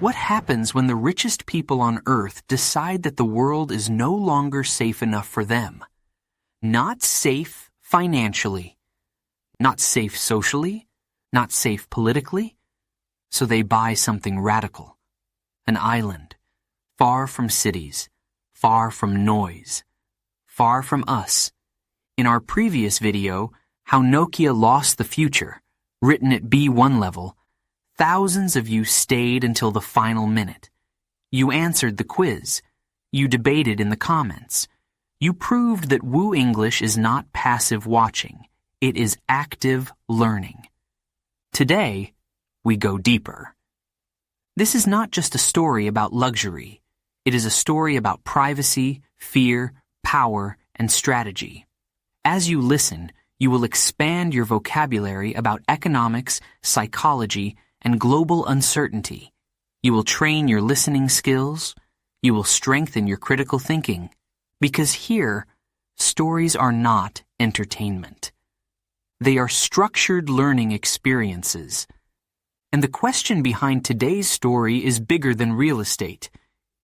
What happens when the richest people on Earth decide that the world is no longer safe enough for them? Not safe financially, not safe socially, not safe politically. So they buy something radical. An island, far from cities, far from noise, far from us. In our previous video, How Nokia Lost the Future, written at B1 level, thousands of you stayed until the final minute. You answered the quiz. You debated in the comments. You proved that WooEnglish is not passive watching. It is active learning. Today, we go deeper. This is not just a story about luxury. It is a story about privacy, fear, power, and strategy. As you listen, you will expand your vocabulary about economics, psychology, and global uncertainty. You will train your listening skills. You will strengthen your critical thinking. Because here, stories are not entertainment. They are structured learning experiences. And the question behind today's story is bigger than real estate.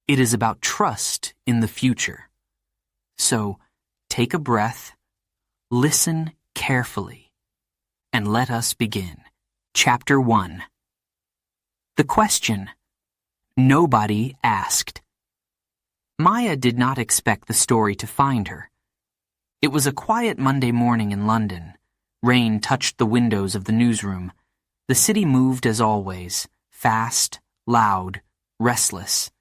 It is about trust in the future. So, take a breath, listen carefully, and let us begin. Chapter 1. The question. Nobody asked. Maya did not expect the story to find her. It was a quiet Monday morning in London. Rain touched the windows of the newsroom. The city moved as always, fast, loud, restless.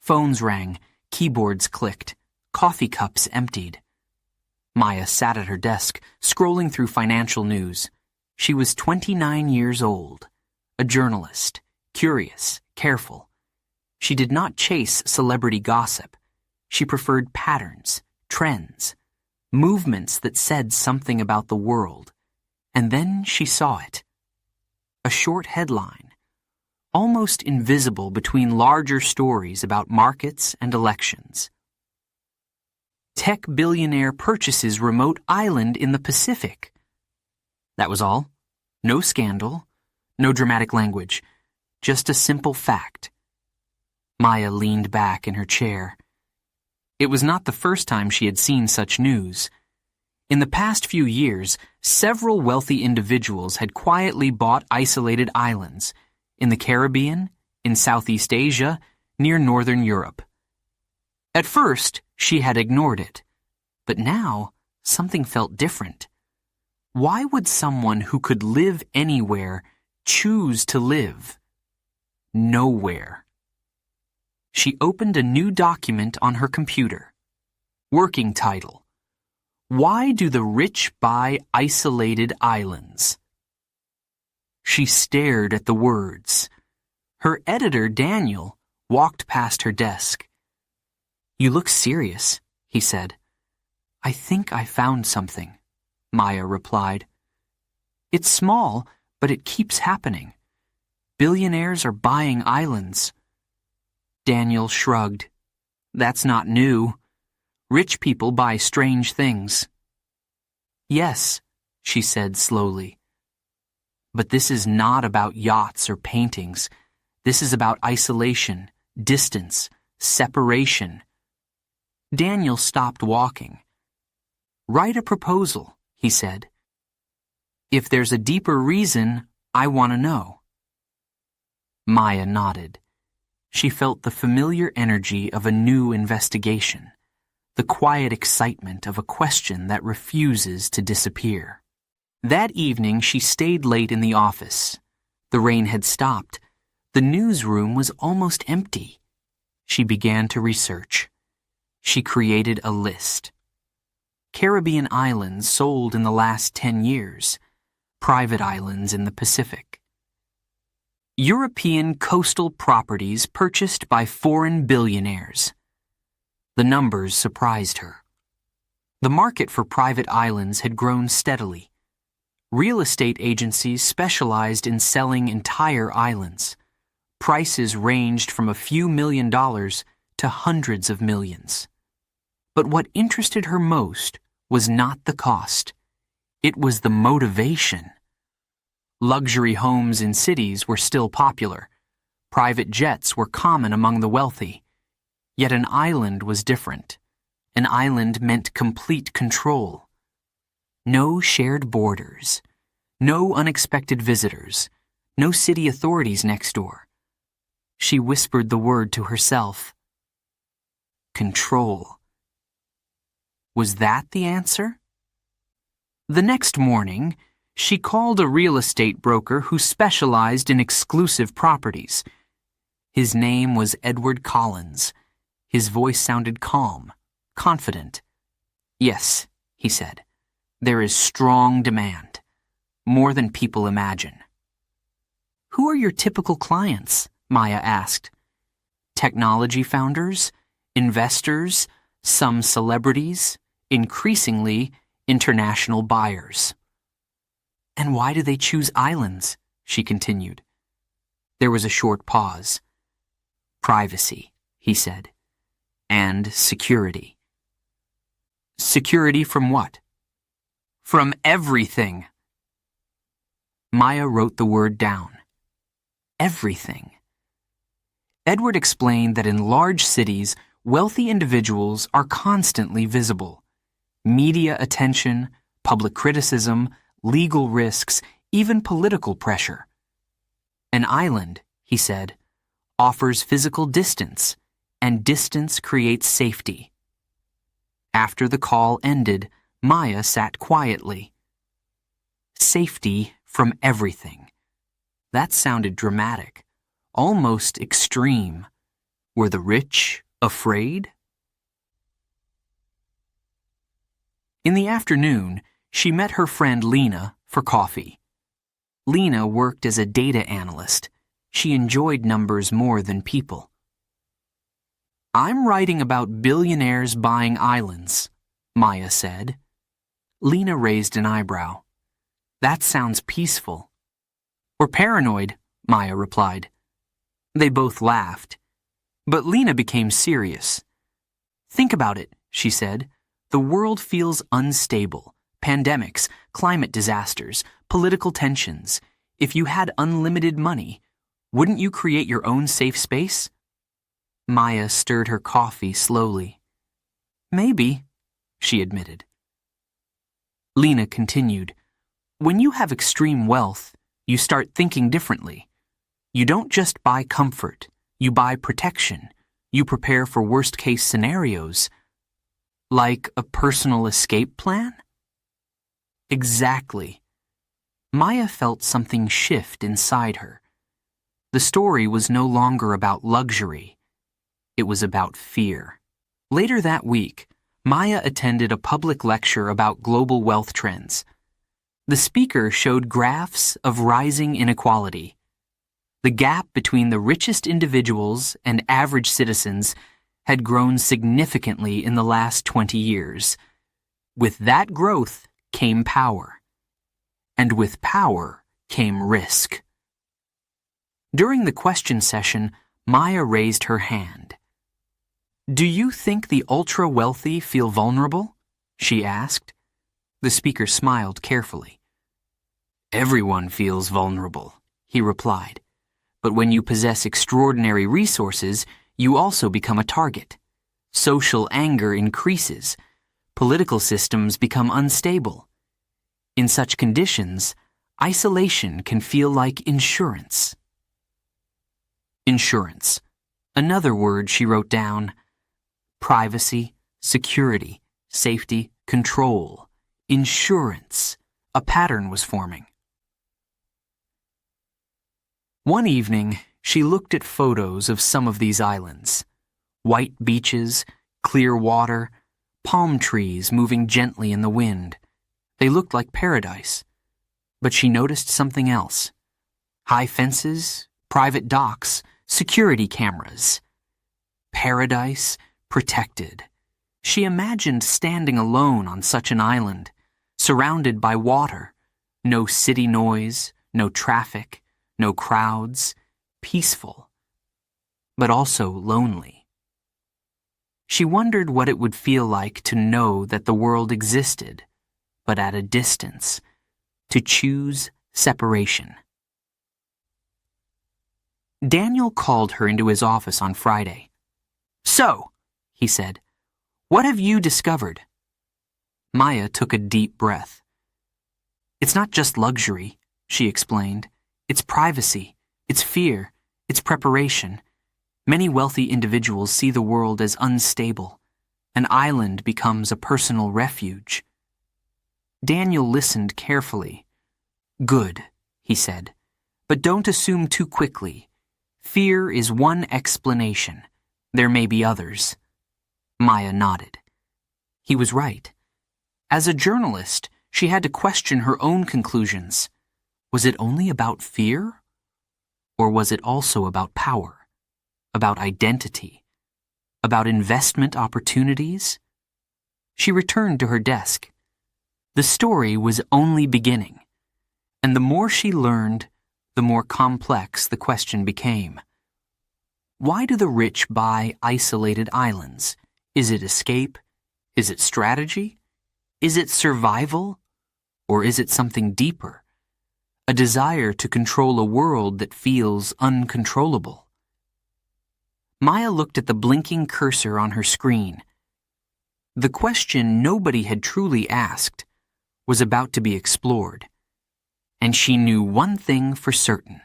Phones rang, keyboards clicked, coffee cups emptied. Maya sat at her desk, scrolling through financial news. She was 29 years old, a journalist, curious, careful. She did not chase celebrity gossip. She preferred patterns, trends, movements that said something about the world. And then she saw it. A short headline, almost invisible between larger stories about markets and elections. Tech billionaire purchases remote island in the Pacific. That was all. No scandal, no dramatic language, just a simple fact. Maya leaned back in her chair. It was not the first time she had seen such news. In the past few years, several wealthy individuals had quietly bought isolated islands in the Caribbean, in Southeast Asia, near Northern Europe. At first, she had ignored it, but now something felt different. Why would someone who could live anywhere choose to live nowhere? She opened a new document on her computer. Working title: Why do the rich buy isolated islands? She stared at the words. Her editor, Daniel, walked past her desk. "You look serious," he said. "I think I found something," Maya replied. "It's small, but it keeps happening. Billionaires are buying islands." Daniel shrugged. "That's not new. Rich people buy strange things." "Yes," she said slowly. "But this is not about yachts or paintings. This is about isolation, distance, separation." Daniel stopped walking. "Write a proposal," he said. "If there's a deeper reason, I want to know." Maya nodded. She felt the familiar energy of a new investigation, the quiet excitement of a question that refuses to disappear. That evening, she stayed late in the office. The rain had stopped. The newsroom was almost empty. She began to research. She created a list. Caribbean islands sold in the last 10 years. Private islands in the Pacific. European coastal properties purchased by foreign billionaires. The numbers surprised her. The market for private islands had grown steadily. Real estate agencies specialized in selling entire islands. Prices ranged from a few $1,000,000 to hundreds of millions. But what interested her most was not the cost. It was the motivation. Luxury homes in cities were still popular. Private jets were common among the wealthy. Yet an island was different. An island meant complete control. No shared borders. No unexpected visitors. No city authorities next door. She whispered the word to herself. Control. Was that the answer? The next morning, she called a real estate broker who specialized in exclusive properties. His name was Edward Collins. His voice sounded calm, confident. Yes, he said, there is strong demand, more than people imagine. Who are your typical clients? Maya asked. Technology founders, investors, some celebrities, increasingly international buyers. And why do they choose islands? She continued. There was a short pause. Privacy, he said, and security. Security from what? From everything. Maya wrote the word down. Everything. Edward explained that in large cities, wealthy individuals are constantly visible. Media attention, public criticism, legal risks, even political pressure. An island, he said, offers physical distance, and distance creates safety. After the call ended, Maya sat quietly. Safety from everything. That sounded dramatic, almost extreme. Were the rich afraid? In the afternoon, she met her friend Lena for coffee. Lena worked as a data analyst. She enjoyed numbers more than people. I'm writing about billionaires buying islands, Maya said. Lena raised an eyebrow. That sounds peaceful. Or paranoid, Maya replied. They both laughed. But Lena became serious. Think about it, she said. The world feels unstable. Pandemics, climate disasters, political tensions. If you had unlimited money, wouldn't you create your own safe space? Maya stirred her coffee slowly. Maybe, she admitted. Lena continued. When you have extreme wealth, you start thinking differently. You don't just buy comfort. You buy protection. You prepare for worst-case scenarios. Like a personal escape plan? Exactly. Maya felt something shift inside her. The story was no longer about luxury. It was about fear. Later that week, Maya attended a public lecture about global wealth trends. The speaker showed graphs of rising inequality. The gap between the richest individuals and average citizens had grown significantly in the last 20 years. With that growth came power. And with power came risk. During the question session, Maya raised her hand. Do you think the ultra-wealthy feel vulnerable? She asked. The speaker smiled carefully. Everyone feels vulnerable, he replied. But when you possess extraordinary resources, you also become a target. Social anger increases. Political systems become unstable. In such conditions, isolation can feel like insurance. Insurance. Another word she wrote down. Privacy, security, safety, control. Insurance. A pattern was forming. One evening, she looked at photos of some of these islands. White beaches, clear water, palm trees moving gently in the wind. They looked like paradise. But she noticed something else. High fences, private docks, security cameras. Paradise, protected. She imagined standing alone on such an island, surrounded by water. No city noise, no traffic. No crowds, peaceful, but also lonely. She wondered what it would feel like to know that the world existed, but at a distance, to choose separation. Daniel called her into his office on Friday. "So," he said, "what have you discovered?" Maya took a deep breath. "It's not just luxury," she explained. "It's privacy, it's fear, it's preparation. Many wealthy individuals see the world as unstable. An island becomes a personal refuge." Daniel listened carefully. "Good," he said, "but don't assume too quickly. Fear is one explanation. There may be others." Maya nodded. He was right. As a journalist, she had to question her own conclusions. Was it only about fear? Or was it also about power? About identity? About investment opportunities? She returned to her desk. The story was only beginning, and the more she learned, the more complex the question became. Why do the rich buy isolated islands? Is it escape? Is it strategy? Is it survival? Or is it something deeper? A desire to control a world that feels uncontrollable? Maya looked at the blinking cursor on her screen. The question nobody had truly asked was about to be explored. And she knew one thing for certain.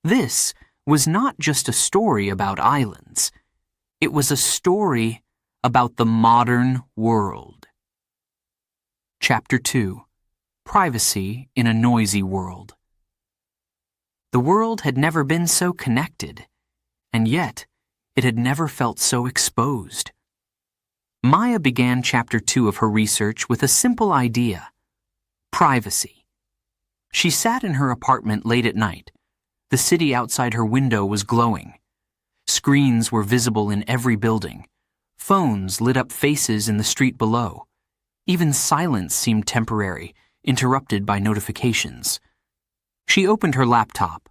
This was not just a story about islands. It was a story about the modern world. Chapter 2. Privacy in a Noisy World. The world had never been so connected, and yet it had never felt so exposed. Maya began Chapter 2 of her research with a simple idea: privacy. She sat in her apartment late at night. The city outside her window was glowing. Screens were visible in every building. Phones lit up faces in the street below. Even silence seemed temporary, interrupted by notifications. She opened her laptop.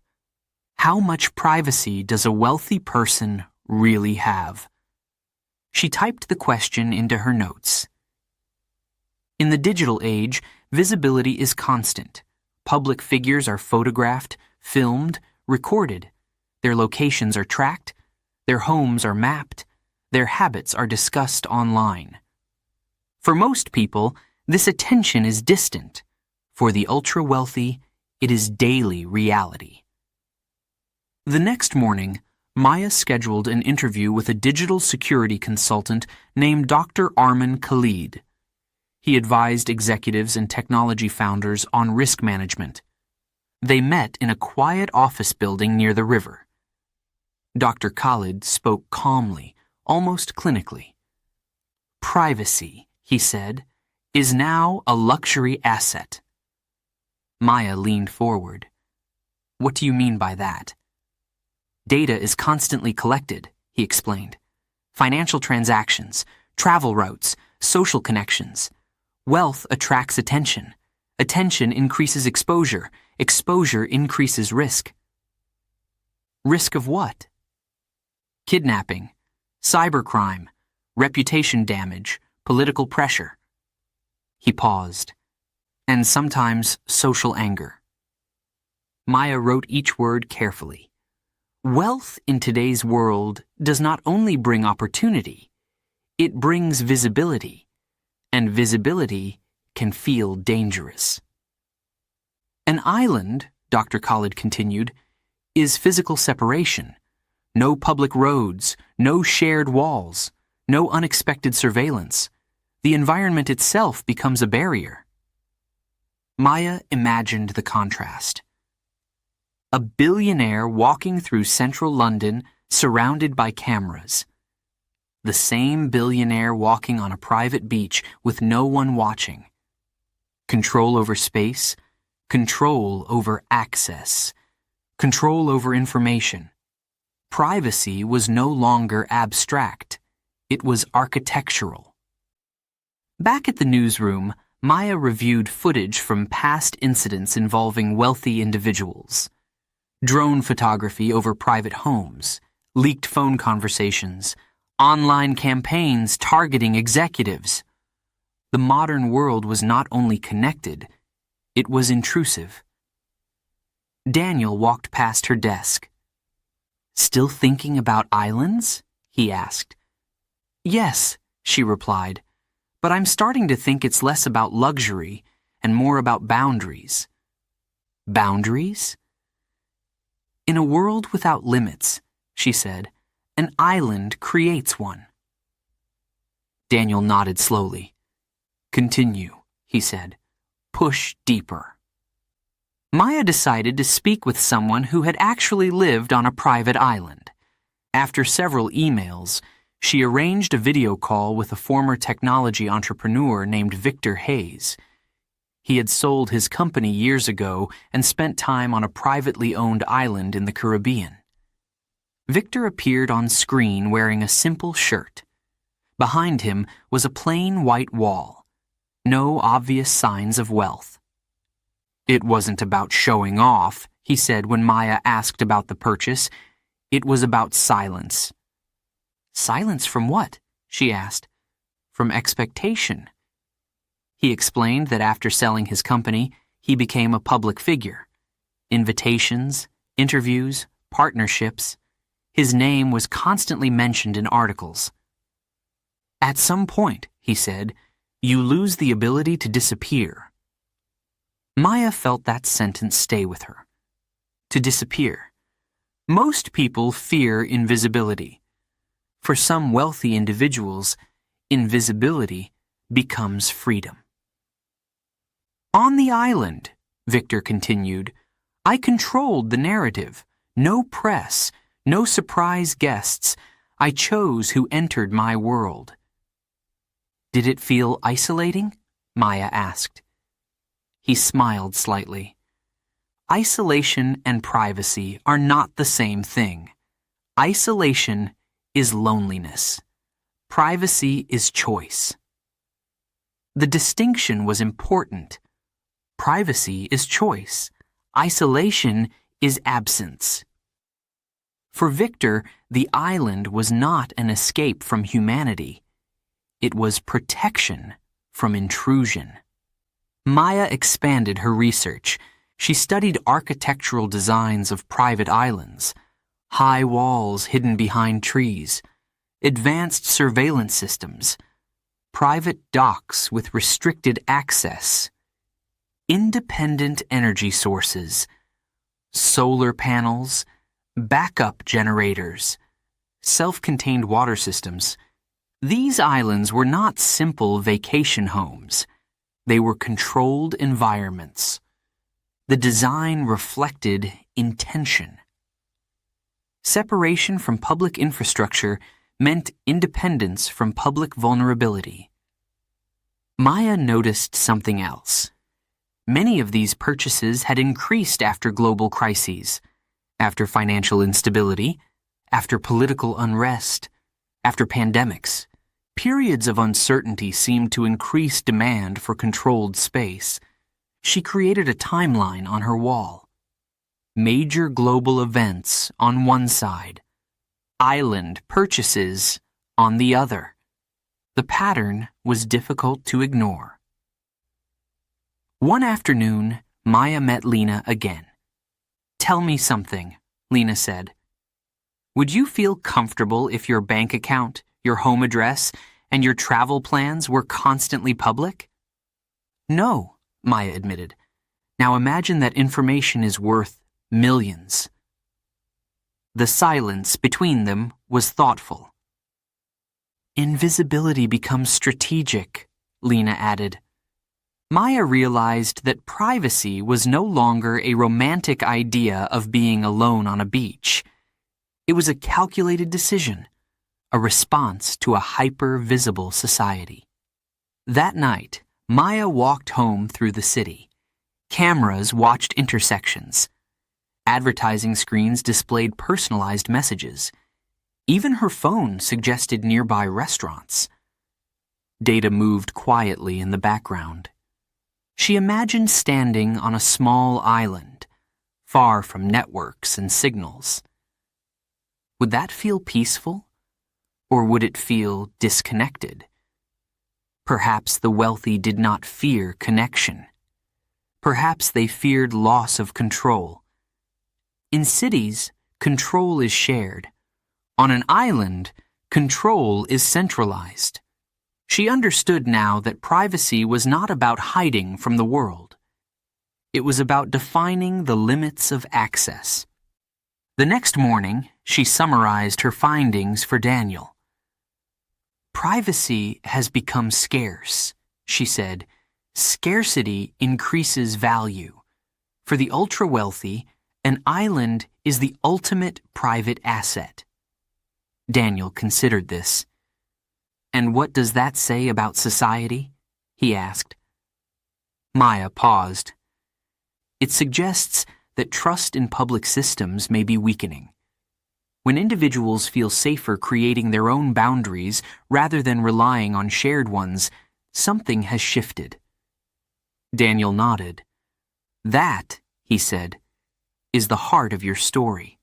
How much privacy does a wealthy person really have? She typed the question into her notes. In the digital age, visibility is constant. Public figures are photographed, filmed, recorded. Their locations are tracked. Their homes are mapped. Their habits are discussed online. For most people, this attention is distant. For the ultra-wealthy, it is daily reality. The next morning, Maya scheduled an interview with a digital security consultant named Dr. Arman Khalid. He advised executives and technology founders on risk management. They met in a quiet office building near the river. Dr. Khalid spoke calmly, almost clinically. "Privacy," he said, "is now a luxury asset." Maya leaned forward. "What do you mean by that?" "Data is constantly collected," he explained. "Financial transactions, travel routes, social connections. Wealth attracts attention. Attention increases exposure. Exposure increases risk." "Risk of what?" "Kidnapping, cybercrime, reputation damage, political pressure." He paused. "And sometimes social anger." Maya wrote each word carefully. Wealth in today's world does not only bring opportunity, it brings visibility, and visibility can feel dangerous. An island, Dr. Khalid continued, is physical separation. No public roads, no shared walls, no unexpected surveillance. The environment itself becomes a barrier. Maya imagined the contrast. A billionaire walking through central London surrounded by cameras. The same billionaire walking on a private beach with no one watching. Control over space, control over access, control over information. Privacy was no longer abstract. It was architectural. Back at the newsroom, Maya reviewed footage from past incidents involving wealthy individuals. Drone photography over private homes, leaked phone conversations, online campaigns targeting executives. The modern world was not only connected, it was intrusive. Daniel walked past her desk. Still thinking about islands? He asked. Yes, she replied, but I'm starting to think it's less about luxury and more about boundaries. Boundaries? In a world without limits, she said, an island creates one. Daniel nodded slowly. Continue, he said. Push deeper. Maya decided to speak with someone who had actually lived on a private island. After several emails, she arranged a video call with a former technology entrepreneur named Victor Hayes. He had sold his company years ago and spent time on a privately owned island in the Caribbean. Victor appeared on screen wearing a simple shirt. Behind him was a plain white wall. No obvious signs of wealth. It wasn't about showing off, he said when Maya asked about the purchase. It was about silence. Silence from what? She asked. From expectation. He explained that after selling his company, he became a public figure. Invitations, interviews, partnerships. His name was constantly mentioned in articles. At some point, he said, you lose the ability to disappear. Maya felt that sentence stay with her. To disappear. Most people fear invisibility. For some wealthy individuals, invisibility becomes freedom. On the island, Victor continued, I controlled the narrative. No press, no surprise guests. I chose who entered my world. Did it feel isolating? Maya asked. He smiled slightly. Isolation and privacy are not the same thing. Isolation is loneliness. Privacy is choice. The distinction was important. Privacy is choice. Isolation is absence. For Victor, the island was not an escape from humanity. It was protection from intrusion. Maya expanded her research. She studied architectural designs of private islands, high walls hidden behind trees, advanced surveillance systems, private docks with restricted access, independent energy sources, solar panels, backup generators, self-contained water systems. These islands were not simple vacation homes. They were controlled environments. The design reflected intention. Separation from public infrastructure meant independence from public vulnerability. Maya noticed something else. Many of these purchases had increased after global crises, after financial instability, after political unrest, after pandemics. Periods of uncertainty seemed to increase demand for controlled space. She created a timeline on her wall. Major global events on one side, island purchases on the other. The pattern was difficult to ignore. One afternoon, Maya met Lena again. Tell me something, Lena said. Would you feel comfortable if your bank account, your home address, and your travel plans were constantly public? No, Maya admitted. Now imagine that information is worth millions. The silence between them was thoughtful. Invisibility becomes strategic, Lena added. Maya realized that privacy was no longer a romantic idea of being alone on a beach. It was a calculated decision, a response to a hyper-visible society. That night, Maya walked home through the city. Cameras watched intersections. Advertising screens displayed personalized messages. Even her phone suggested nearby restaurants. Data moved quietly in the background. She imagined standing on a small island, far from networks and signals. Would that feel peaceful? Or would it feel disconnected? Perhaps the wealthy did not fear connection. Perhaps they feared loss of control. In cities, control is shared. On an island, control is centralized. She understood now that privacy was not about hiding from the world. It was about defining the limits of access. The next morning, she summarized her findings for Daniel. Privacy has become scarce, she said. Scarcity increases value. For the ultra-wealthy, an island is the ultimate private asset. Daniel considered this. And what does that say about society? He asked. Maya paused. It suggests that trust in public systems may be weakening. When individuals feel safer creating their own boundaries rather than relying on shared ones, something has shifted. Daniel nodded. That, he said, is the heart of your story.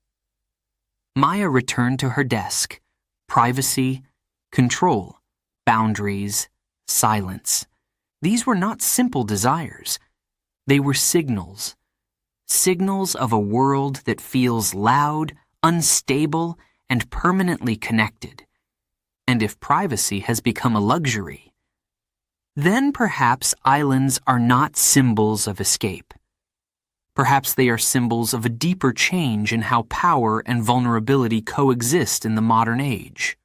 Maya returned to her desk. Privacy, control, boundaries, silence. These were not simple desires. They were signals. Signals of a world that feels loud, unstable, and permanently connected. And if privacy has become a luxury, then perhaps islands are not symbols of escape. Perhaps they are symbols of a deeper change in how power and vulnerability coexist in the modern age.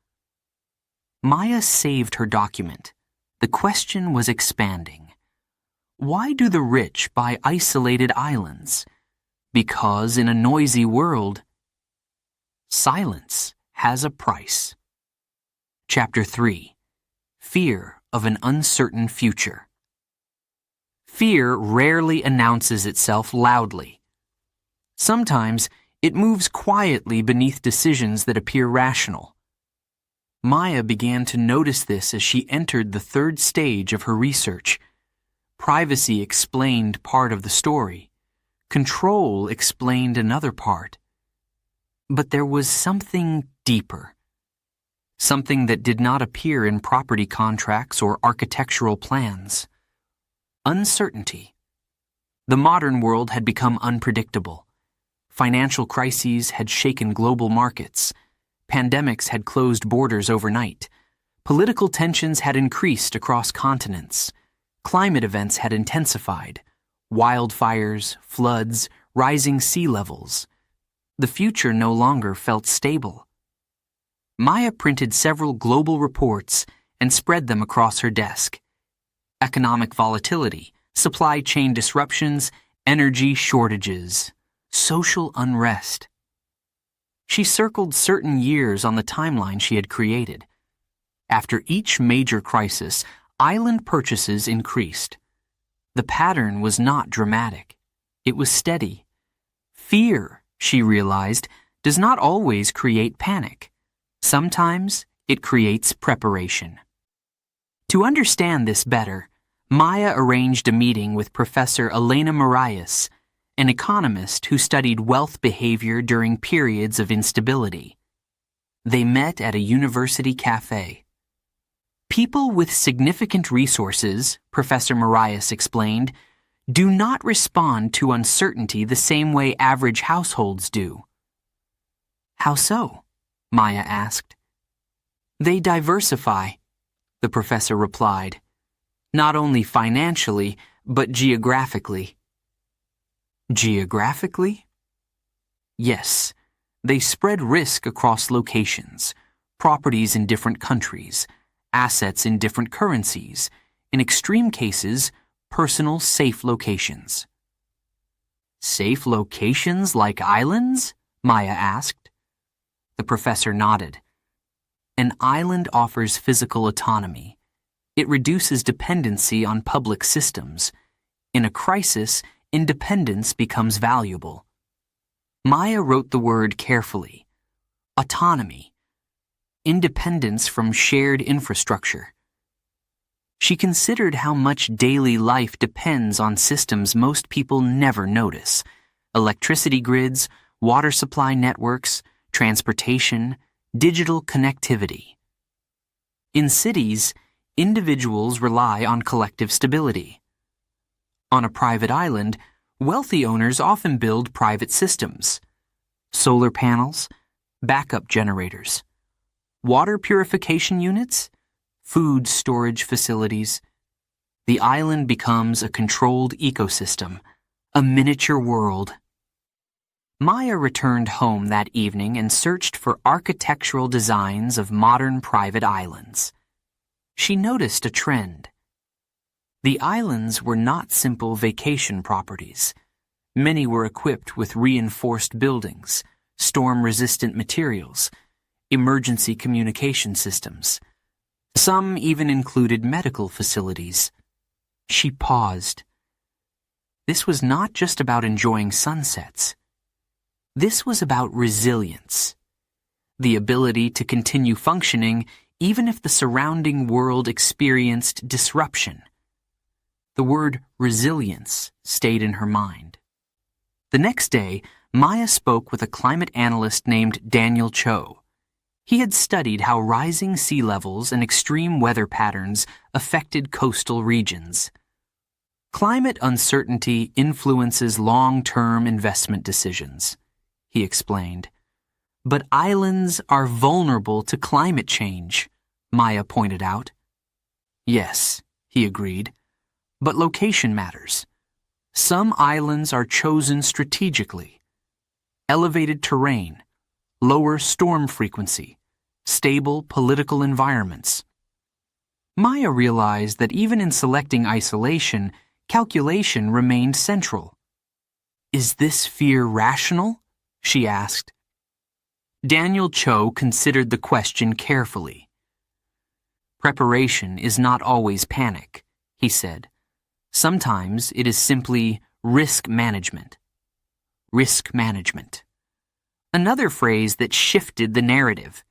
Maya saved her document. The question was expanding. Why do the rich buy isolated islands? Because in a noisy world, silence has a price. Chapter 3. Fear of an Uncertain Future. Fear rarely announces itself loudly. Sometimes it moves quietly beneath decisions that appear rational. Maya began to notice this as she entered the third stage of her research. Privacy explained part of the story. Control explained another part. But there was something deeper. Something that did not appear in property contracts or architectural plans. Uncertainty. The modern world had become unpredictable. Financial crises had shaken global markets. Pandemics had closed borders overnight. Political tensions had increased across continents. Climate events had intensified. Wildfires, floods, rising sea levels. The future no longer felt stable. Maya printed several global reports and spread them across her desk. Economic volatility, supply chain disruptions, energy shortages, social unrest. She circled certain years on the timeline she had created. After each major crisis, island purchases increased. The pattern was not dramatic. It was steady. Fear, she realized, does not always create panic. Sometimes it creates preparation. To understand this better, Maya arranged a meeting with Professor Elena Marias, an economist who studied wealth behavior during periods of instability. They met at a university cafe. People with significant resources, Professor Marias explained, do not respond to uncertainty the same way average households do. How so? Maya asked. They diversify, the professor replied, not only financially, but geographically. Geographically? Yes, they spread risk across locations, properties in different countries, assets in different currencies, in extreme cases, personal safe locations. Safe locations like islands? Maya asked. The professor nodded. An island offers physical autonomy. It reduces dependency on public systems. In a crisis, independence becomes valuable. Maya wrote the word carefully. Autonomy. Independence from shared infrastructure. She considered how much daily life depends on systems most people never notice. Electricity grids, water supply networks, transportation, digital connectivity. In cities, individuals rely on collective stability. On a private island, wealthy owners often build private systems. solar panels, backup generators, water purification units, food storage facilities. The island becomes a controlled ecosystem, a miniature world. Maya returned home that evening and searched for architectural designs of modern private islands. She noticed a trend. The islands were not simple vacation properties. Many were equipped with reinforced buildings, storm-resistant materials, emergency communication systems. Some even included medical facilities. She paused. This was not just about enjoying sunsets. This was about resilience, the ability to continue functioning even if the surrounding world experienced disruption. The word resilience stayed in her mind. The next day, Maya spoke with a climate analyst named Daniel Cho. He had studied how rising sea levels and extreme weather patterns affected coastal regions. Climate uncertainty influences long-term investment decisions, he explained. But islands are vulnerable to climate change, Maya pointed out. Yes, he agreed, but location matters. Some islands are chosen strategically. Elevated terrain, lower storm frequency, stable political environments. Maya realized that even in selecting isolation, calculation remained central. Is this fear rational? She asked. Daniel Cho considered the question carefully. Preparation is not always panic, he said. Sometimes it is simply risk management. Risk management. Another phrase that shifted the narrative.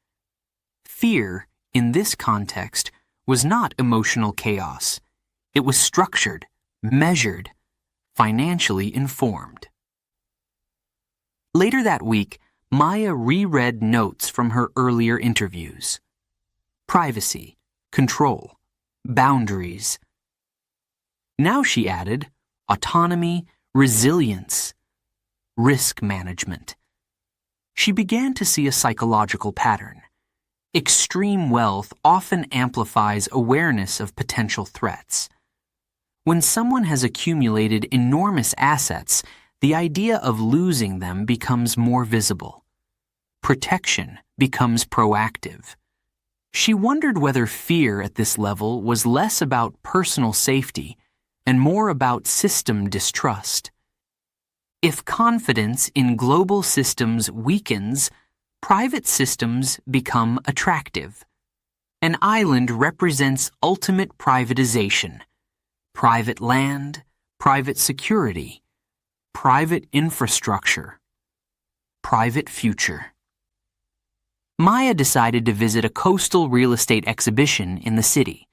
Fear, in this context, was not emotional chaos. It was structured, measured, financially informed. Later that week, Maya reread notes from her earlier interviews. Privacy, control, boundaries. Now she added autonomy, resilience, risk management. She began to see a psychological pattern. Extreme wealth often amplifies awareness of potential threats. When someone has accumulated enormous assets, the idea of losing them becomes more visible. Protection becomes proactive. She wondered whether fear at this level was less about personal safety and more about system distrust. If confidence in global systems weakens, private systems become attractive. An island represents ultimate privatization. Private land, private security, private infrastructure, private future. Maya decided to visit a coastal real estate exhibition in the city.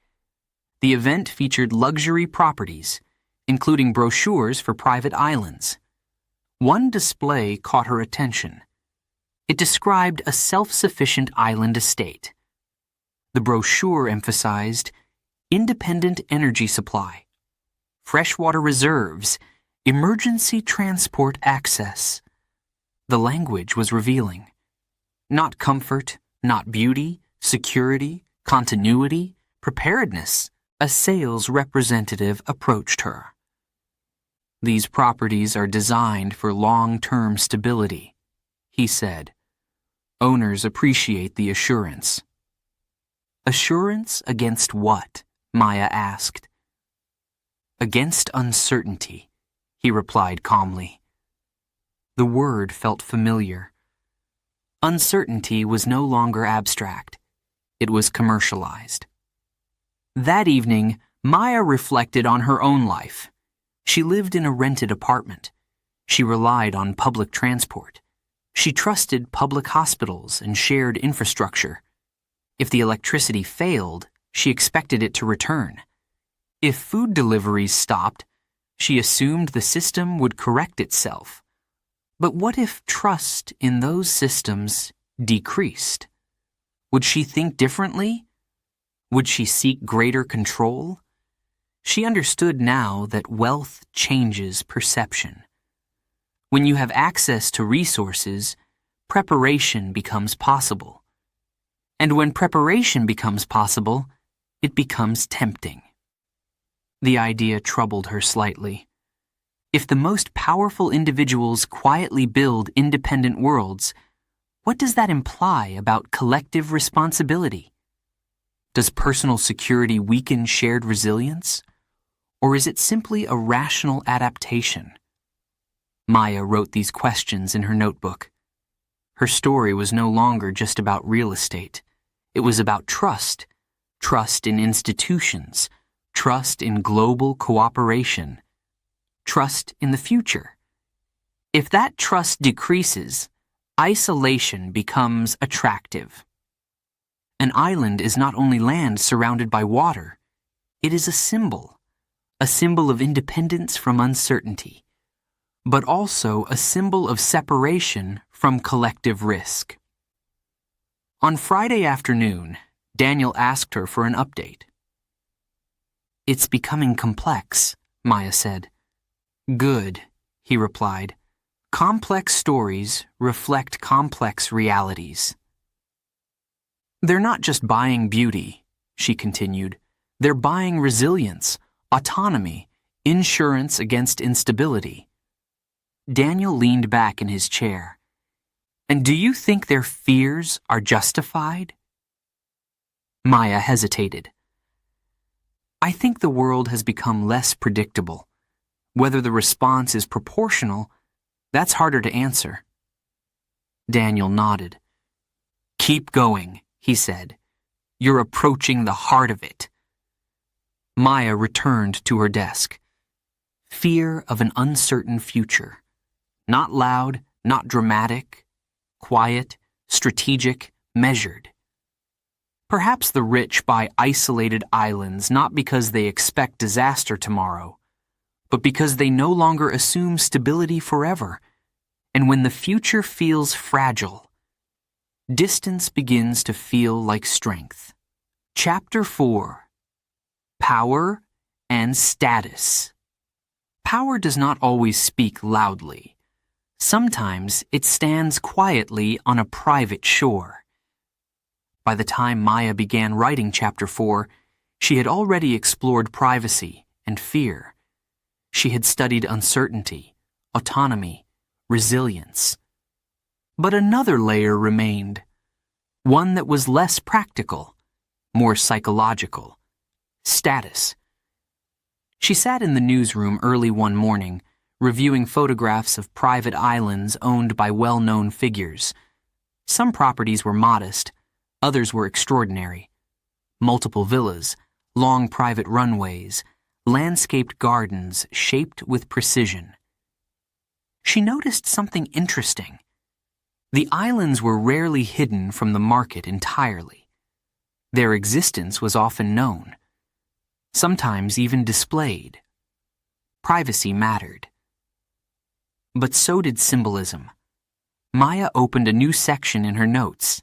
The event featured luxury properties, including brochures for private islands. One display caught her attention. It described a self-sufficient island estate. The brochure emphasized independent energy supply, freshwater reserves, emergency transport access. The language was revealing. Not comfort, not beauty, security, continuity, preparedness. A sales representative approached her. These properties are designed for long-term stability, he said. Owners appreciate the assurance. Assurance against what? Maya asked. Against uncertainty, he replied calmly. The word felt familiar. Uncertainty was no longer abstract. It was commercialized. That evening, Maya reflected on her own life. She lived in a rented apartment. She relied on public transport. She trusted public hospitals and shared infrastructure. If the electricity failed, she expected it to return. If food deliveries stopped, she assumed the system would correct itself. But what if trust in those systems decreased? Would she think differently? Would she seek greater control? She understood now that wealth changes perception. When you have access to resources, preparation becomes possible. And when preparation becomes possible, it becomes tempting. The idea troubled her slightly. If the most powerful individuals quietly build independent worlds, what does that imply about collective responsibility? Does personal security weaken shared resilience? Or is it simply a rational adaptation? Maya wrote these questions in her notebook. Her story was no longer just about real estate. It was about trust, trust in institutions, trust in global cooperation, trust in the future. If that trust decreases, isolation becomes attractive. An island is not only land surrounded by water, it is a symbol of independence from uncertainty, but also a symbol of separation from collective risk. On Friday afternoon, Daniel asked her for an update. "It's becoming complex," Maya said. "Good," he replied. "Complex stories reflect complex realities." "They're not just buying beauty," she continued. "They're buying resilience, autonomy, insurance against instability." Daniel leaned back in his chair. "And do you think their fears are justified?" Maya hesitated. "I think the world has become less predictable. Whether the response is proportional, that's harder to answer." Daniel nodded. "Keep going," he said. "You're approaching the heart of it." Maya returned to her desk. Fear of an uncertain future. Not loud, not dramatic. Quiet, strategic, measured. Perhaps the rich buy isolated islands not because they expect disaster tomorrow, but because they no longer assume stability forever. And when the future feels fragile, distance begins to feel like strength. Chapter 4. Power and Status. Power does not always speak loudly. Sometimes it stands quietly on a private shore. By the time Maya began writing Chapter 4, she had already explored privacy and fear. She had studied uncertainty, autonomy, resilience. But another layer remained, one that was less practical, more psychological: status. She sat in the newsroom early one morning, reviewing photographs of private islands owned by well-known figures. Some properties were modest, others were extraordinary. Multiple villas, long private runways, landscaped gardens shaped with precision. She noticed something interesting. The islands were rarely hidden from the market entirely. Their existence was often known, sometimes even displayed. Privacy mattered. But so did symbolism. Maya opened a new section in her notes.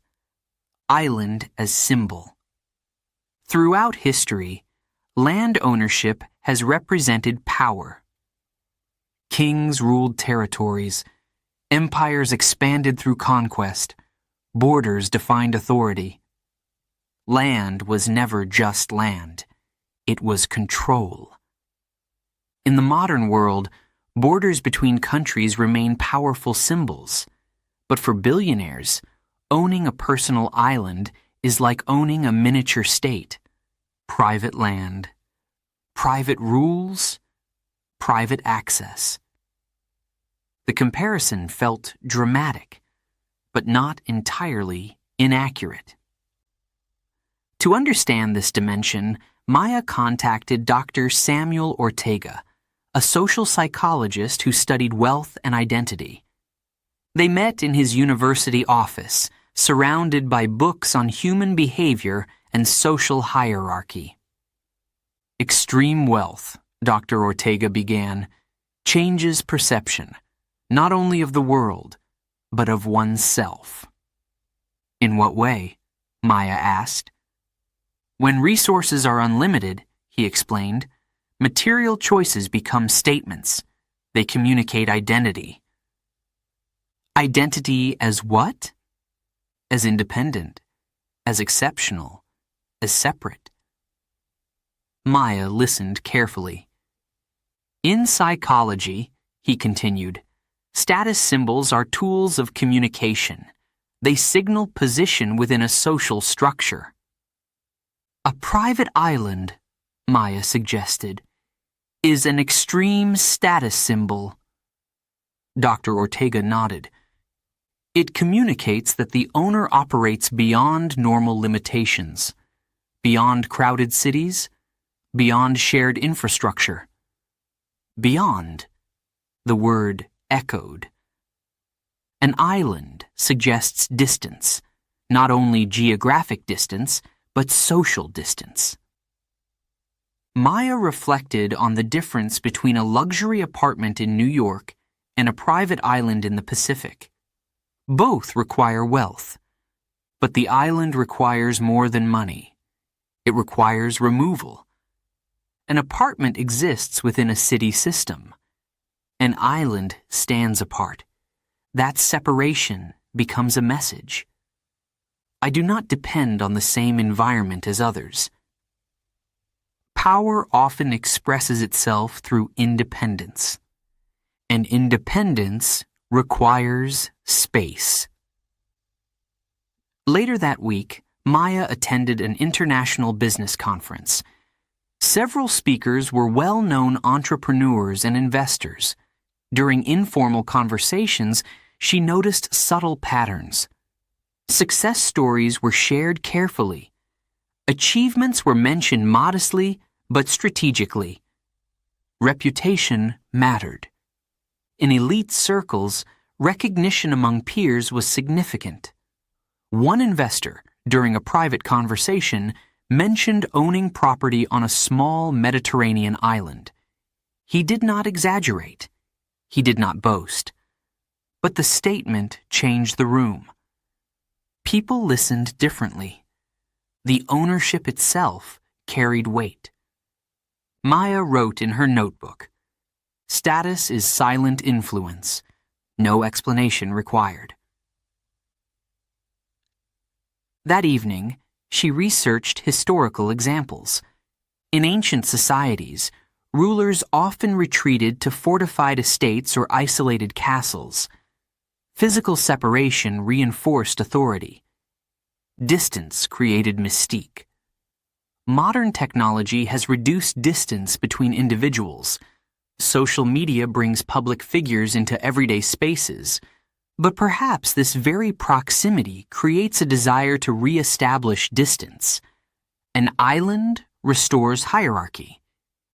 Island as symbol. Throughout history, land ownership has represented power. Kings ruled territories, empires expanded through conquest, borders defined authority. Land was never just land. It was control. In the modern world, borders between countries remain powerful symbols. But for billionaires, owning a personal island is like owning a miniature state. Private land, private rules, private access. The comparison felt dramatic, but not entirely inaccurate. To understand this dimension, Maya contacted Dr. Samuel Ortega, a social psychologist who studied wealth and identity. They met in his university office, surrounded by books on human behavior and social hierarchy. Extreme wealth, Dr. Ortega began, changes perception, not only of the world, but of oneself. In what way? Maya asked. When resources are unlimited, he explained, material choices become statements. They communicate identity. Identity as what? As independent, as exceptional, as separate. Maya listened carefully. In psychology, he continued, status symbols are tools of communication. They signal position within a social structure. A private island, Maya suggested, is an extreme status symbol. Dr. Ortega nodded. It communicates that the owner operates beyond normal limitations, beyond crowded cities, beyond shared infrastructure. Beyond, the word echoed. An island suggests distance, not only geographic distance, but social distance. Maya reflected on the difference between a luxury apartment in New York and a private island in the Pacific. Both require wealth, but the island requires more than money. It requires removal. An apartment exists within a city system. An island stands apart. That separation becomes a message. I do not depend on the same environment as others. Power often expresses itself through independence. And independence requires space. Later that week, Maya attended an international business conference. Several speakers were well-known entrepreneurs and investors. During informal conversations, she noticed subtle patterns. Success stories were shared carefully. Achievements were mentioned modestly but strategically. Reputation mattered. In elite circles, recognition among peers was significant. One investor, during a private conversation, mentioned owning property on a small Mediterranean island. He did not exaggerate. He did not boast. But the statement changed the room. People listened differently. The ownership itself carried weight. Maya wrote in her notebook, "Status is silent influence. No explanation required." That evening, she researched historical examples. In ancient societies, rulers often retreated to fortified estates or isolated castles. Physical separation reinforced authority. Distance created mystique. Modern technology has reduced distance between individuals. Social media brings public figures into everyday spaces. But perhaps this very proximity creates a desire to re-establish distance. An island restores hierarchy.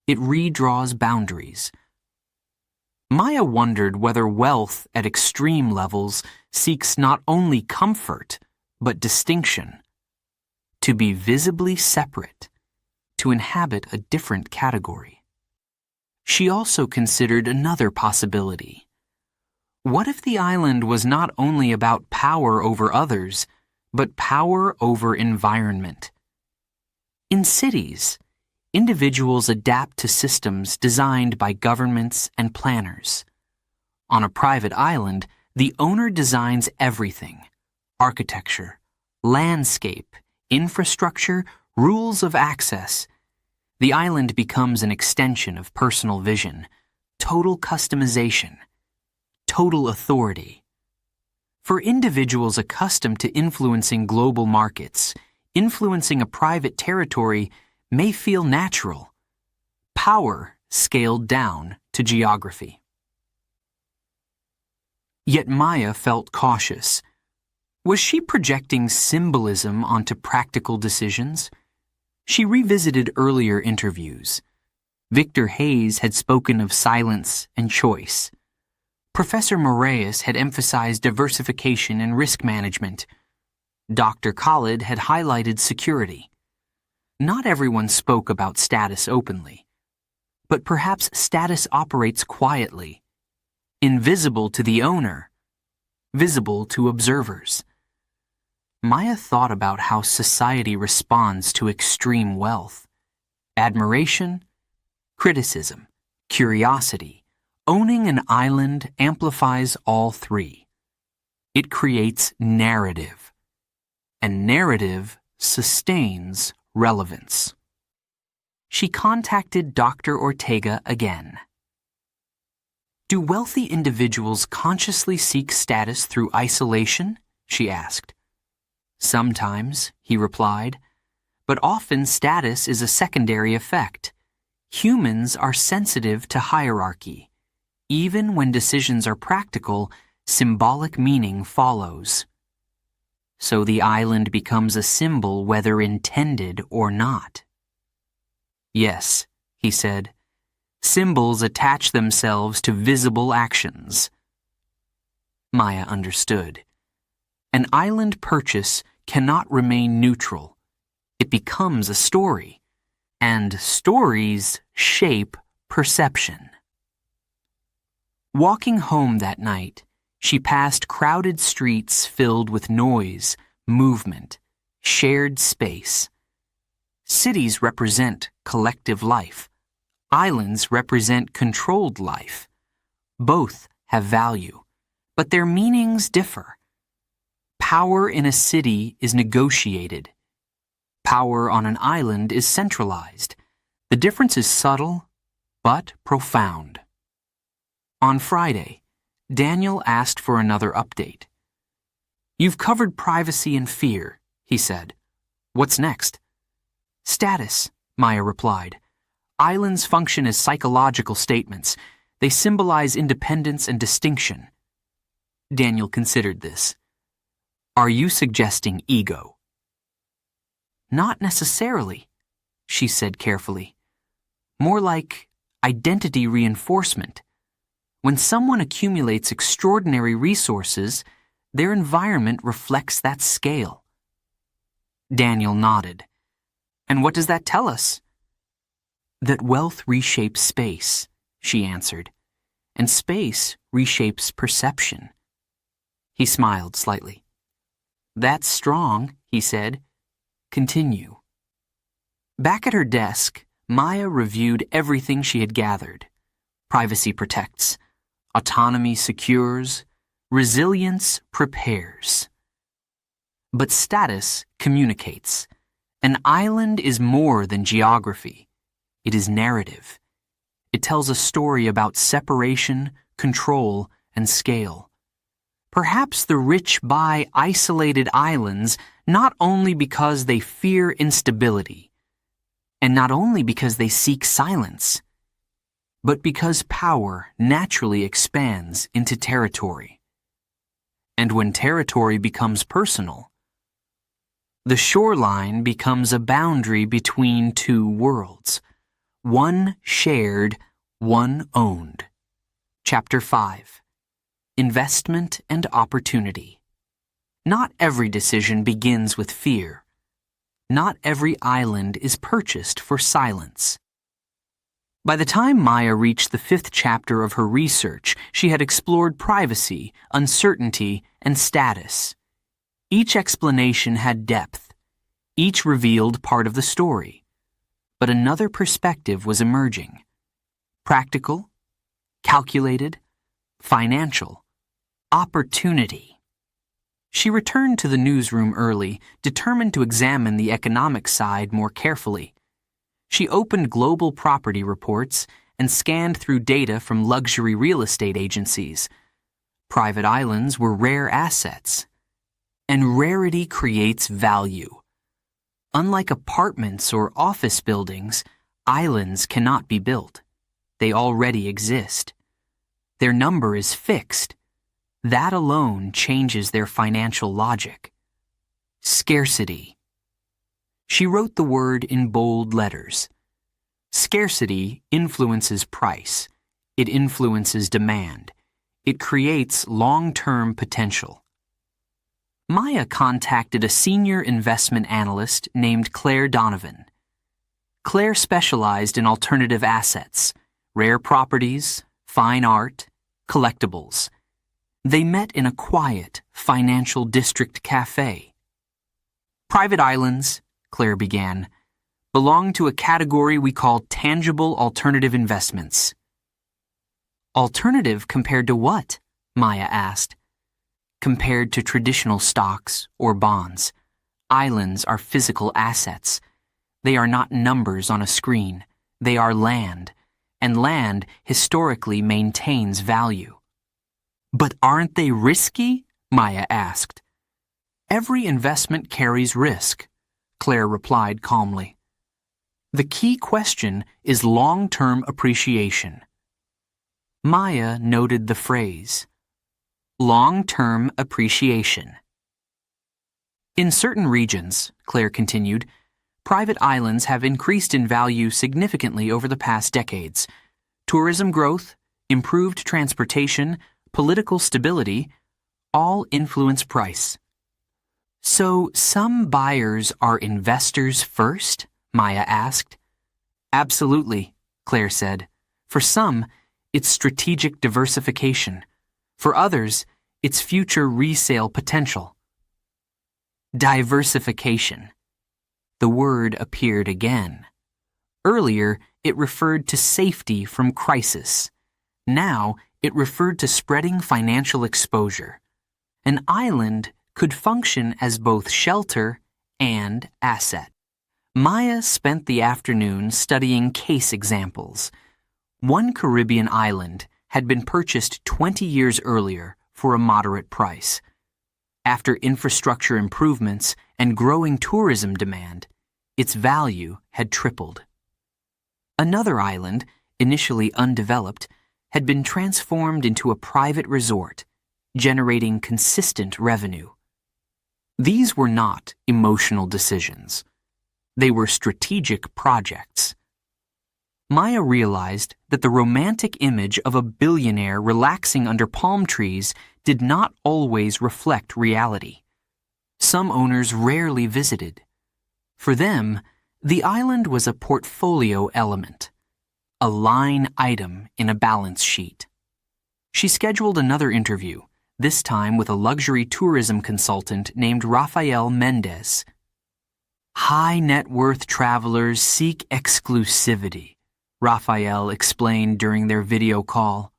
It redraws boundaries. Maya wondered whether wealth at extreme levels seeks not only comfort, but distinction. To be visibly separate, to inhabit a different category. She also considered another possibility. What if the island was not only about power over others, but power over environment? In cities, individuals adapt to systems designed by governments and planners. On a private island, the owner designs everything: architecture, landscape, infrastructure, rules of access. The island becomes an extension of personal vision, total customization, total authority. For individuals accustomed to influencing global markets, influencing a private territory may feel natural. Power scaled down to geography. Yet Maya felt cautious. Was she projecting symbolism onto practical decisions? She revisited earlier interviews. Victor Hayes had spoken of silence and choice. Professor Moraes had emphasized diversification and risk management. Dr. Khalid had highlighted security. Not everyone spoke about status openly. But perhaps status operates quietly, invisible to the owner, visible to observers. Maya thought about how society responds to extreme wealth. Admiration, criticism, curiosity. Owning an island amplifies all three. It creates narrative. And narrative sustains relevance. She contacted Dr. Ortega again. Do wealthy individuals consciously seek status through isolation? She asked. Sometimes, he replied, but often status is a secondary effect. Humans are sensitive to hierarchy. Even when decisions are practical, symbolic meaning follows. So the island becomes a symbol whether intended or not. Yes, he said, symbols attach themselves to visible actions. Maya understood. An island purchase cannot remain neutral. It becomes a story, and stories shape perception. Walking home that night, she passed crowded streets filled with noise, movement, shared space. Cities represent collective life. Islands represent controlled life. Both have value, but their meanings differ. Power in a city is negotiated. Power on an island is centralized. The difference is subtle, but profound. On Friday, Daniel asked for another update. You've covered privacy and fear, he said. What's next? Status, Maya replied. Islands function as psychological statements. They symbolize independence and distinction. Daniel considered this. Are you suggesting ego? Not necessarily, she said carefully. More like identity reinforcement. When someone accumulates extraordinary resources, their environment reflects that scale. Daniel nodded. And what does that tell us? That wealth reshapes space, she answered, and space reshapes perception. He smiled slightly. That's strong, he said. Continue. Back at her desk, Maya reviewed everything she had gathered. Privacy protects. Autonomy secures. Resilience prepares. But status communicates. An island is more than geography. It is narrative. It tells a story about separation, control, and scale. Perhaps the rich buy isolated islands not only because they fear instability, and not only because they seek silence, but because power naturally expands into territory. And when territory becomes personal, the shoreline becomes a boundary between two worlds. One shared, one owned. Chapter 5. Investment and Opportunity. Not every decision begins with fear. Not every island is purchased for silence. By the time Maya reached the 5th chapter of her research, she had explored privacy, uncertainty, and status. Each explanation had depth. Each revealed part of the story. But another perspective was emerging. Practical, calculated, financial, opportunity. She returned to the newsroom early, determined to examine the economic side more carefully. She opened global property reports and scanned through data from luxury real estate agencies. Private islands were rare assets. And rarity creates value. Unlike apartments or office buildings, islands cannot be built. They already exist. Their number is fixed. That alone changes their financial logic. Scarcity. She wrote the word in bold letters. Scarcity influences price. It influences demand. It creates long-term potential. Maya contacted a senior investment analyst named Claire Donovan. Claire specialized in alternative assets, rare properties, fine art, collectibles. They met in a quiet, financial district cafe. Private islands, Claire began, belong to a category we call tangible alternative investments. Alternative compared to what? Maya asked. Compared to traditional stocks or bonds, islands are physical assets. They are not numbers on a screen. They are land, and land historically maintains value. But aren't they risky? Maya asked. Every investment carries risk, Claire replied calmly. The key question is long-term appreciation. Maya noted the phrase, long-term appreciation. In certain regions, Claire continued, private islands have increased in value significantly over the past decades. Tourism growth, improved transportation, political stability, all influence price. So some buyers are investors first? Maya asked. Absolutely, Claire said. For some, it's strategic diversification. For others, it's future resale potential. Diversification. The word appeared again. Earlier, it referred to safety from crisis. Now, it referred to spreading financial exposure. An island could function as both shelter and asset. Maya spent the afternoon studying case examples. One Caribbean island had been purchased 20 years earlier for a moderate price. After infrastructure improvements and growing tourism demand, its value had tripled. Another island, initially undeveloped, had been transformed into a private resort, generating consistent revenue. These were not emotional decisions. They were strategic projects. Maya realized that the romantic image of a billionaire relaxing under palm trees did not always reflect reality. Some owners rarely visited. For them, the island was a portfolio element, a line item in a balance sheet. She scheduled another interview, this time with a luxury tourism consultant named Rafael Mendez. High net worth travelers seek exclusivity, Rafael explained during their video call.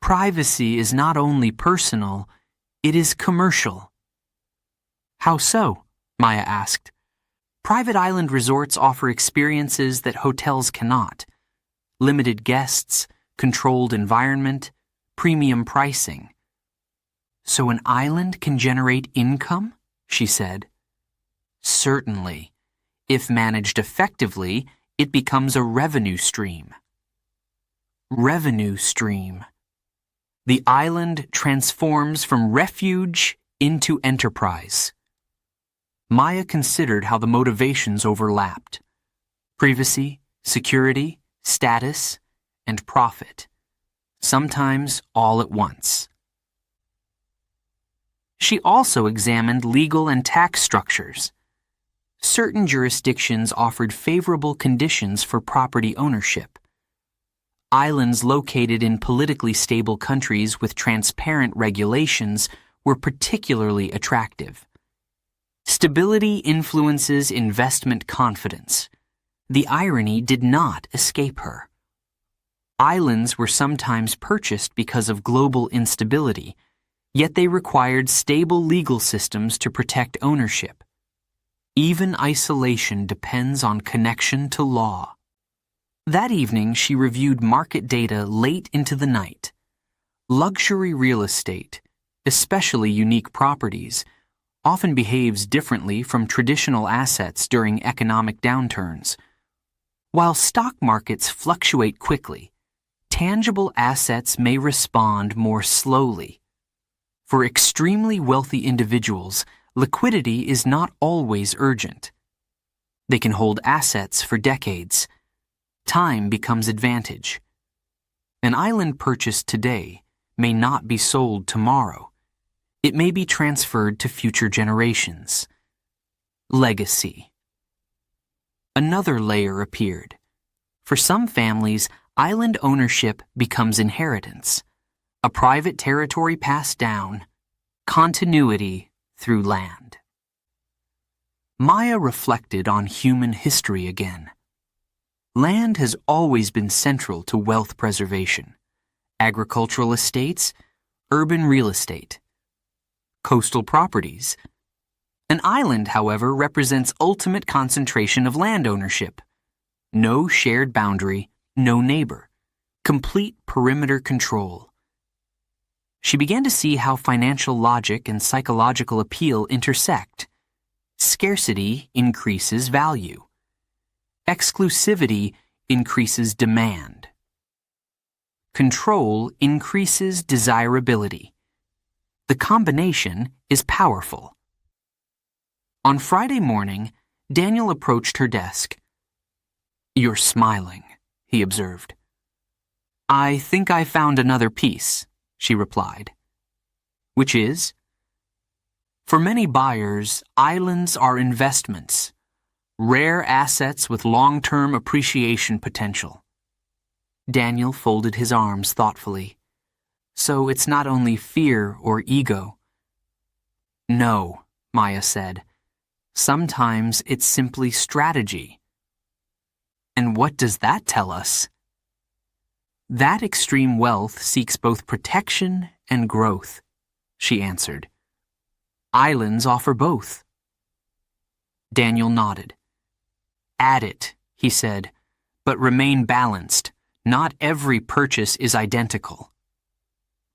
Privacy is not only personal, it is commercial. How so? Maya asked. Private island resorts offer experiences that hotels cannot. Limited guests, controlled environment, premium pricing. So an island can generate income? She said. Certainly. If managed effectively, it becomes a revenue stream. Revenue stream. The island transforms from refuge into enterprise. Maya considered how the motivations overlapped. Privacy, security, status, and profit. Sometimes all at once. She also examined legal and tax structures. Certain jurisdictions offered favorable conditions for property ownership. Islands located in politically stable countries with transparent regulations were particularly attractive. Stability influences investment confidence. The irony did not escape her. Islands were sometimes purchased because of global instability, yet they required stable legal systems to protect ownership. Even isolation depends on connection to law. That evening, she reviewed market data late into the night. Luxury real estate, especially unique properties, often behaves differently from traditional assets during economic downturns. While stock markets fluctuate quickly, tangible assets may respond more slowly. For extremely wealthy individuals, liquidity is not always urgent. They can hold assets for decades. Time becomes advantage. An island purchased today may not be sold tomorrow. It may be transferred to future generations. Legacy. Another layer appeared. For some families, island ownership becomes inheritance. A private territory passed down. Continuity through land. Maya reflected on human history again. Land has always been central to wealth preservation. Agricultural estates, urban real estate. coastal properties. An island, however, represents ultimate concentration of land ownership. No shared boundary, no neighbor. Complete perimeter control. She began to see how financial logic and psychological appeal intersect. Scarcity increases value. Exclusivity increases demand. Control increases desirability. The combination is powerful. On Friday morning, Daniel approached her desk. "You're smiling," he observed. "I think I found another piece," she replied. "Which is?" "For many buyers, islands are investments, rare assets with long-term appreciation potential." Daniel folded his arms thoughtfully. "So it's not only fear or ego." "No," Maya said. "Sometimes it's simply strategy." "And what does that tell us?" "That extreme wealth seeks both protection and growth," she answered. "Islands offer both." Daniel nodded. "Add it," he said, "but remain balanced. Not every purchase is identical."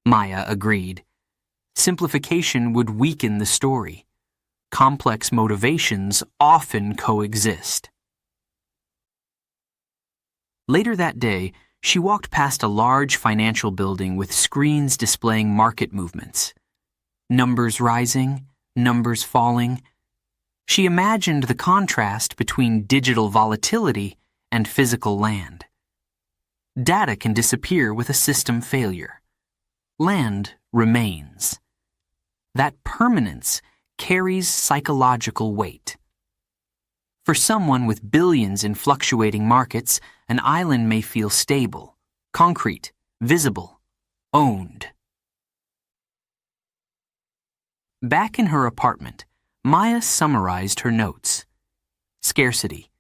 Maya agreed. Simplification would weaken the story. Complex motivations often coexist. Later that day, she walked past a large financial building with screens displaying market movements. Numbers rising, numbers falling. She imagined the contrast between digital volatility and physical land. Data can disappear with a system failure. Land remains. That permanence carries psychological weight. For someone with billions in fluctuating markets, an island may feel stable, concrete, visible, owned. Back in her apartment, Maya summarized her notes. Scarcity,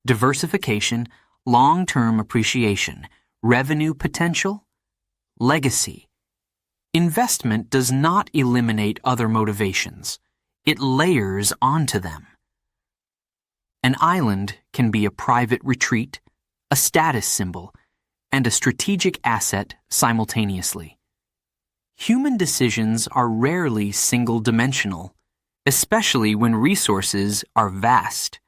diversification, long-term appreciation, revenue potential, legacy. Investment does not eliminate other motivations. It layers onto them. An island can be a private retreat, a status symbol, and a strategic asset simultaneously. Human decisions are rarely single-dimensional, especially when resources are vast.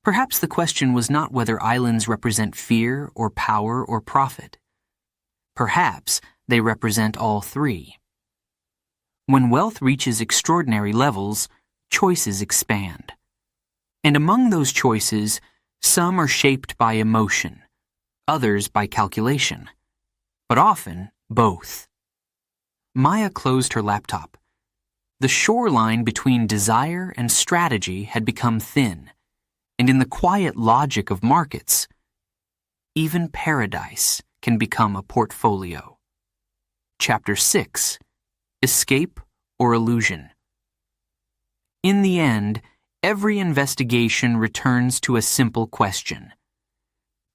Perhaps the question was not whether islands represent fear or power or profit. Perhaps they represent all three. When wealth reaches extraordinary levels, choices expand. And among those choices, some are shaped by emotion, others by calculation, but often both. Maya closed her laptop. The shoreline between desire and strategy had become thin, and in the quiet logic of markets, even paradise can become a portfolio. Chapter 6: Escape or Illusion. In the end, every investigation returns to a simple question.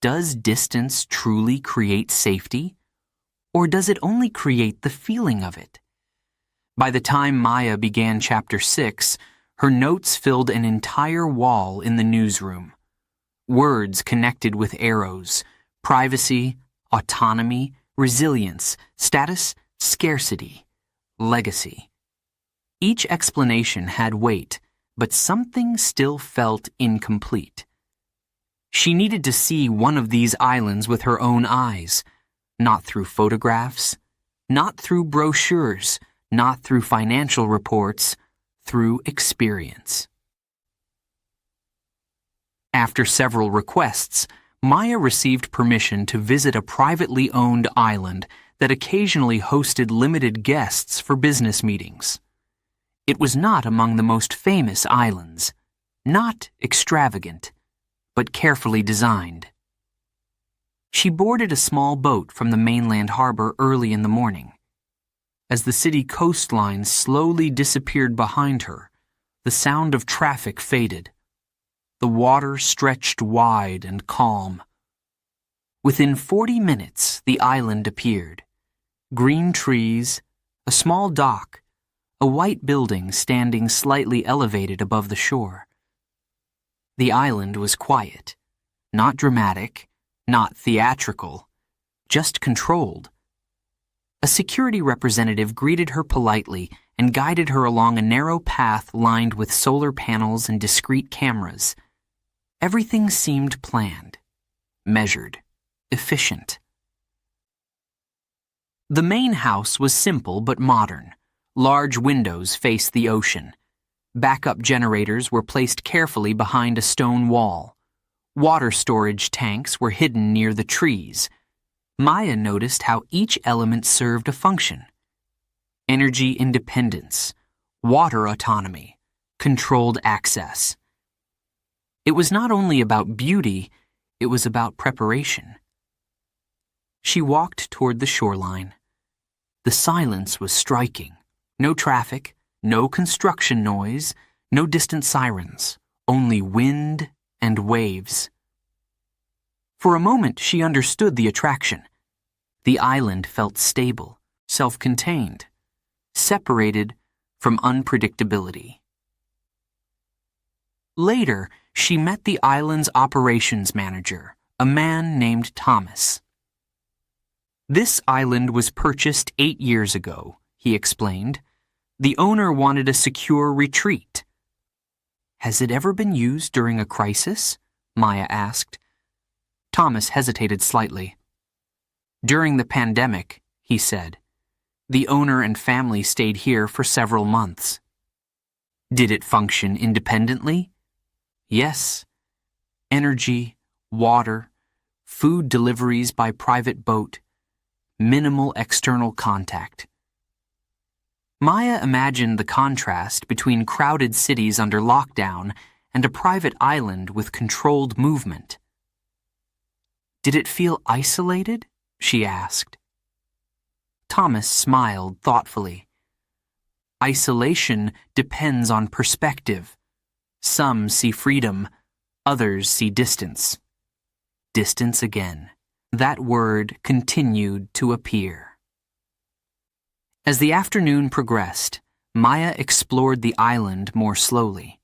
Does distance truly create safety, or does it only create the feeling of it? By the time Maya began Chapter 6, her notes filled an entire wall in the newsroom. Words connected with arrows: privacy, autonomy, resilience, status, scarcity, legacy. Each explanation had weight, but something still felt incomplete. She needed to see one of these islands with her own eyes, not through photographs, not through brochures, not through financial reports, through experience. After several requests, Maya received permission to visit a privately owned island that occasionally hosted limited guests for business meetings. It was not among the most famous islands, not extravagant, but carefully designed. She boarded a small boat from the mainland harbor early in the morning. As the city coastline slowly disappeared behind her, the sound of traffic faded. The water stretched wide and calm. Within 40 minutes, the island appeared. Green trees, a small dock, a white building standing slightly elevated above the shore. The island was quiet, not dramatic, not theatrical, just controlled. A security representative greeted her politely and guided her along a narrow path lined with solar panels and discrete cameras. Everything seemed planned, measured, efficient. The main house was simple but modern. Large windows faced the ocean. Backup generators were placed carefully behind a stone wall. Water storage tanks were hidden near the trees. Maya noticed how each element served a function. Energy independence, water autonomy, controlled access. It was not only about beauty, it was about preparation. She walked toward the shoreline. The silence was striking. No traffic, no construction noise, no distant sirens, only wind and waves. For a moment, she understood the attraction. The island felt stable, self-contained, separated from unpredictability. Later, she met the island's operations manager, a man named Thomas. This island was purchased 8 years ago, he explained. The owner wanted a secure retreat. Has it ever been used during a crisis? Maya asked. Thomas hesitated slightly. During the pandemic, he said, the owner and family stayed here for several months. Did it function independently? Yes. Energy, water, food deliveries by private boat, minimal external contact. Maya imagined the contrast between crowded cities under lockdown and a private island with controlled movement. Did it feel isolated? She asked. Thomas smiled thoughtfully. Isolation depends on perspective. Some see freedom, others see distance. Distance again. That word continued to appear. As the afternoon progressed, Maya explored the island more slowly.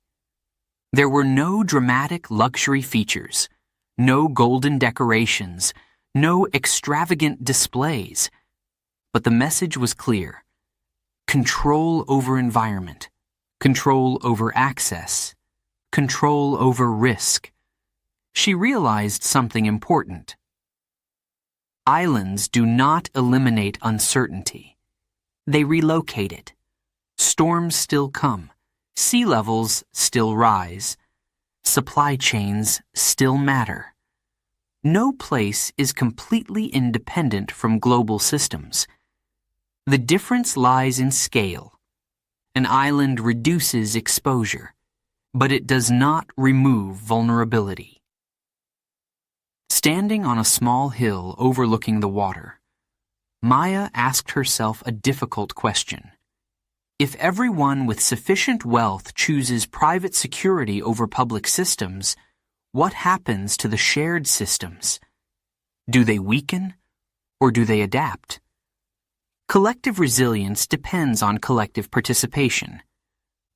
There were no dramatic luxury features, no golden decorations, no extravagant displays. But the message was clear. Control over environment, control over access, control over risk. She realized something important. Islands do not eliminate uncertainty. They relocate it. Storms still come. Sea levels still rise. Supply chains still matter. No place is completely independent from global systems. The difference lies in scale. An island reduces exposure, but it does not remove vulnerability. Standing on a small hill overlooking the water, Maya asked herself a difficult question. If everyone with sufficient wealth chooses private security over public systems, what happens to the shared systems? Do they weaken, or do they adapt? Collective resilience depends on collective participation.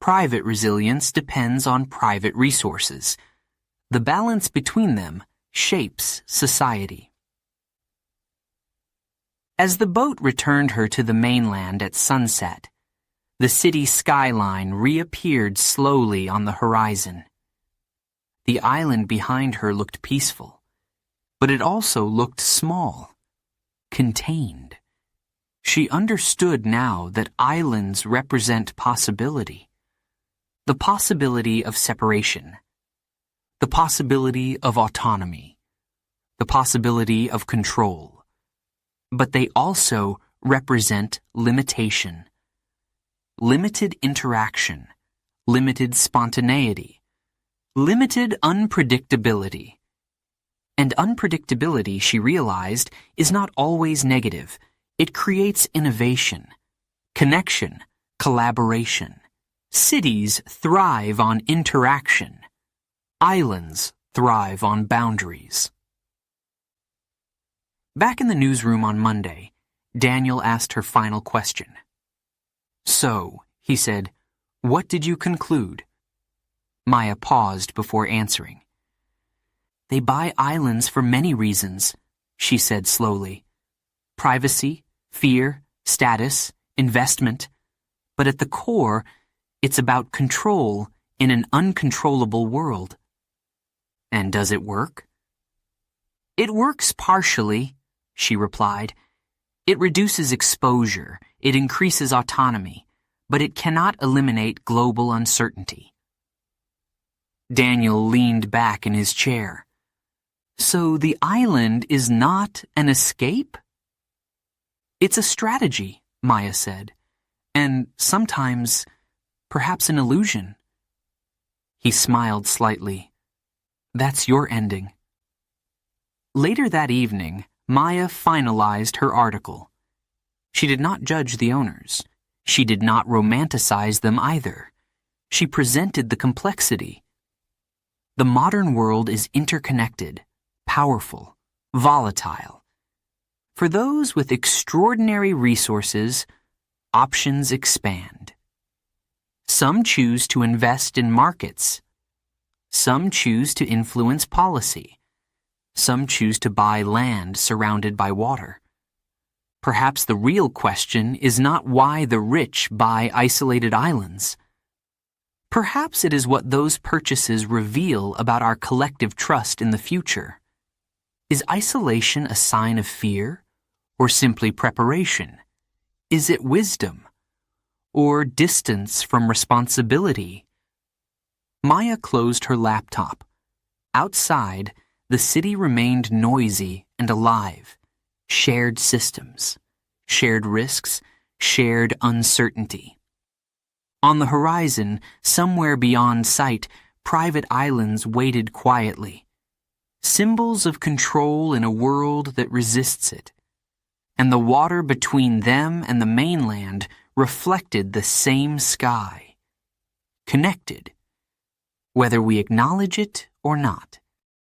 Private resilience depends on private resources. The balance between them shapes society. As the boat returned her to the mainland at sunset, the city skyline reappeared slowly on the horizon. The island behind her looked peaceful, but it also looked small, contained. She understood now that islands represent possibility. The possibility of separation. The possibility of autonomy. The possibility of control. But they also represent limitation. Limited interaction. Limited spontaneity. Limited unpredictability. And unpredictability, she realized, is not always negative. It creates innovation, connection, collaboration. Cities thrive on interaction. Islands thrive on boundaries. Back in the newsroom on Monday, Daniel asked her final question. So, he said. "What did you conclude?" Maya paused before answering. "They buy islands for many reasons," she said slowly. "Privacy, fear, status, investment. But at the core, it's about control in an uncontrollable world." "And does it work?" "It works partially," she replied. "It reduces exposure, it increases autonomy, but it cannot eliminate global uncertainty." Daniel leaned back in his chair. "So the island is not an escape?" "It's a strategy," Maya said, "and sometimes, perhaps an illusion." He smiled slightly. "That's your ending." Later that evening, Maya finalized her article. She did not judge the owners. She did not romanticize them either. She presented the complexity. The modern world is interconnected, powerful, volatile. For those with extraordinary resources, options expand. Some choose to invest in markets. Some choose to influence policy. Some choose to buy land surrounded by water. Perhaps the real question is not why the rich buy isolated islands. Perhaps it is what those purchases reveal about our collective trust in the future. Is isolation a sign of fear, or simply preparation? Is it wisdom, or distance from responsibility? Maya closed her laptop. Outside, the city remained noisy and alive. Shared systems, shared risks, shared uncertainty. On the horizon, somewhere beyond sight, private islands waited quietly. Symbols of control in a world that resists it. And the water between them and the mainland reflected the same sky. Connected, whether we acknowledge it or not.